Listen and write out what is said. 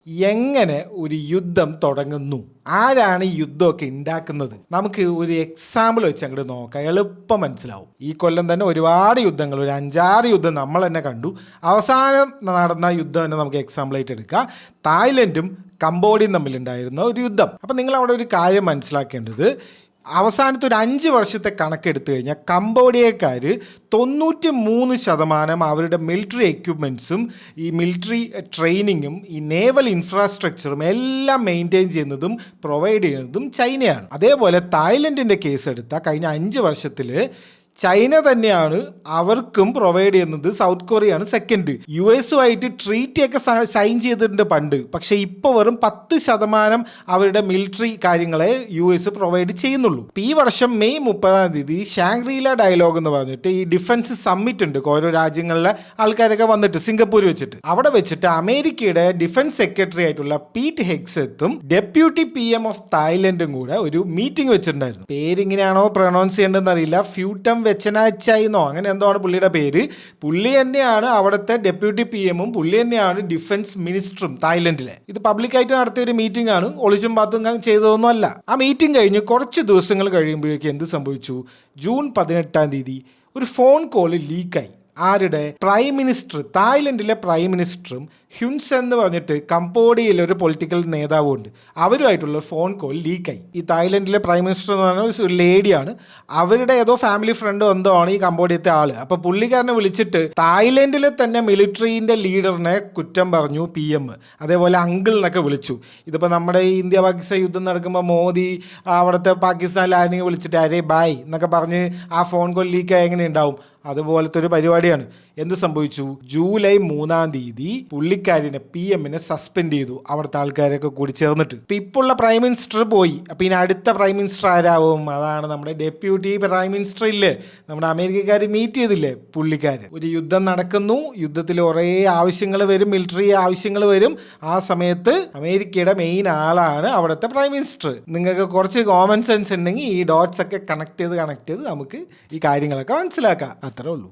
എങ്ങനെ ഒരു യുദ്ധം തുടങ്ങുന്നു? ആരാണ് ഈ യുദ്ധമൊക്കെ ഉണ്ടാക്കുന്നത്? നമുക്ക് ഒരു എക്സാമ്പിൾ വെച്ച് അങ്ങോട്ട് നോക്കാം, എളുപ്പം മനസ്സിലാവും. ഈ കൊല്ലം തന്നെ ഒരുപാട് യുദ്ധങ്ങൾ, ഒരു 5-6 യുദ്ധം നമ്മൾ തന്നെ കണ്ടു. അവസാനം നടന്ന യുദ്ധം തന്നെ നമുക്ക് എക്സാമ്പിളായിട്ട് എടുക്കാം. തായ്ലൻഡും കംബോഡിയയും തമ്മിലുണ്ടായിരുന്ന ഒരു യുദ്ധം. അപ്പം നിങ്ങൾ അവിടെ ഒരു കാര്യം മനസ്സിലാക്കേണ്ടത്, അവസാനത്തെ ഒരു 5 വർഷത്തെ കണക്കെടുത്തു കഴിഞ്ഞാൽ കംബോഡിയക്കാർ 93% അവരുടെ മിലിറ്ററി എക്യുപ്മെൻറ്റ്സും ഈ മിലിറ്ററി ട്രെയിനിങ്ങും ഈ നേവൽ ഇൻഫ്രാസ്ട്രക്ചറും എല്ലാം മെയിൻറ്റെയിൻ ചെയ്യുന്നതും പ്രൊവൈഡ് ചെയ്യുന്നതും ചൈനയാണ്. അതേപോലെ തായ്ലൻഡിൻ്റെ കേസ് എടുത്താൽ കഴിഞ്ഞ 5 വർഷത്തിൽ ചൈന തന്നെയാണ് അവർക്കും പ്രൊവൈഡ് ചെയ്യുന്നത്. സൗത്ത് കൊറിയയാണ് സെക്കൻഡ്. US-ഉമായിട്ട് ട്രീറ്റിയൊക്കെ സൈൻ ചെയ്തിട്ടുണ്ട് പണ്ട്. പക്ഷേ ഇപ്പോൾ വെറും 10% അവരുടെ മിലിറ്ററി കാര്യങ്ങളെ US പ്രൊവൈഡ് ചെയ്യുന്നുള്ളൂ. ഈ വർഷം മെയ് 30 ഷാങ്ഗ്രീല ഡയലോഗ് എന്ന് പറഞ്ഞിട്ട് ഈ ഡിഫൻസ് സമ്മിറ്റ് ഉണ്ട്. ഓരോ രാജ്യങ്ങളിലെ ആൾക്കാരൊക്കെ വന്നിട്ട് സിംഗപ്പൂർ വെച്ചിട്ട് അവിടെ വെച്ചിട്ട് അമേരിക്കയുടെ ഡിഫൻസ് സെക്രട്ടറി ആയിട്ടുള്ള പീറ്റ് ഹെഗ്സെത്തും ഡെപ്യൂട്ടി PM ഓഫ് തായ്ലൻഡും കൂടെ ഒരു മീറ്റിംഗ് വെച്ചിട്ടുണ്ടായിരുന്നു. പേരിങ്ങനെയാണോ പ്രൊനൗൺസ് ചെയ്യേണ്ടതെന്ന് അറിയില്ല. ഫ്യൂട്ടം വെച്ചനാച്ചായിന്നോ അങ്ങനെ എന്തോ ആണ് പുള്ളിയുടെ പേര്. പുള്ളി തന്നെയാണ് അവിടുത്തെ ഡെപ്യൂട്ടി PM-ഉം പുള്ളി തന്നെയാണ് ഡിഫൻസ് മിനിസ്റ്ററും തായ്ലൻഡിലെ. ഇത് പബ്ലിക്കായിട്ട് നടത്തിയ ഒരു മീറ്റിംഗ് ആണ്, ഒളിച്ചും പാത്തും ചെയ്തതൊന്നും അല്ല. ആ മീറ്റിംഗ് കഴിഞ്ഞ് കുറച്ച് ദിവസങ്ങൾ കഴിയുമ്പോഴേക്കും എന്ത് സംഭവിച്ചു? ജൂൺ 18 ഒരു ഫോൺ കോൾ ലീക്കായി. ആരുടെ? പ്രൈം മിനിസ്റ്റർ, തായ്ലൻഡിലെ പ്രൈം മിനിസ്റ്ററും ഹ്യുൻസെൻ എന്ന് പറഞ്ഞിട്ട് കംബോഡിയയിലെ ഒരു പൊളിറ്റിക്കൽ നേതാവുണ്ട്, അവരുമായിട്ടുള്ള ഫോൺ കോൾ ലീക്കായി. ഈ തായ്ലൻഡിലെ പ്രൈം മിനിസ്റ്റർ എന്ന് പറഞ്ഞാൽ ഒരു ലേഡിയാണ്. അവരുടെ ഏതോ ഫാമിലി ഫ്രണ്ടോ എന്തോ ആണ് ഈ കംബോഡിയത്തെ ആള്. അപ്പോൾ പുള്ളിക്കാരനെ വിളിച്ചിട്ട് തായ്ലൻഡിലെ തന്നെ മിലിറ്ററിൻ്റെ ലീഡറിനെ കുറ്റം പറഞ്ഞു PM. അതേപോലെ അങ്കിൾ എന്നൊക്കെ വിളിച്ചു. ഇതിപ്പോൾ നമ്മുടെ ഈ ഇന്ത്യ പാകിസ്ഥാൻ യുദ്ധം നടക്കുമ്പോൾ മോദി അവിടുത്തെ പാകിസ്ഥാനിൽ ആരെങ്കിലും വിളിച്ചിട്ട് അരേ ബായ് എന്നൊക്കെ പറഞ്ഞ് ആ ഫോൺ കോൾ ലീക്കായി എങ്ങനെ ഉണ്ടാവും? അതുപോലത്തെ ഒരു പരിപാടിയാണ്. എന്ത് സംഭവിച്ചു? ജൂലൈ 3 പുള്ളിക്കാരിനെ PM-നെ സസ്പെൻഡ് ചെയ്തു, അവിടുത്തെ ആൾക്കാരൊക്കെ കൂടി ചേർന്നിട്ട്. ഇപ്പം ഇപ്പോൾ ഉള്ള പ്രൈം മിനിസ്റ്റർ പോയി. അപ്പം ഇനി അടുത്ത പ്രൈം മിനിസ്റ്റർ ആരാവും? അതാണ് നമ്മുടെ ഡെപ്യൂട്ടി പ്രൈം മിനിസ്റ്റർ ഇല്ലേ, നമ്മുടെ അമേരിക്കക്കാർ മീറ്റ് ചെയ്തില്ലേ പുള്ളിക്കാരൻ. ഒരു യുദ്ധം നടക്കുന്നു, യുദ്ധത്തിൽ കുറേ ആവശ്യങ്ങൾ വരും, മിലിറ്ററി ആവശ്യങ്ങൾ വരും. ആ സമയത്ത് അമേരിക്കയുടെ മെയിൻ ആളാണ് അവിടുത്തെ പ്രൈം മിനിസ്റ്റർ. നിങ്ങൾക്ക് കുറച്ച് കോമൺ സെൻസ് ഉണ്ടെങ്കിൽ ഈ ഡോട്ട്സ് ഒക്കെ കണക്ട് ചെയ്ത് നമുക്ക് ഈ കാര്യങ്ങളൊക്കെ മനസ്സിലാക്കാം. അത്രേ ഉള്ളൂ.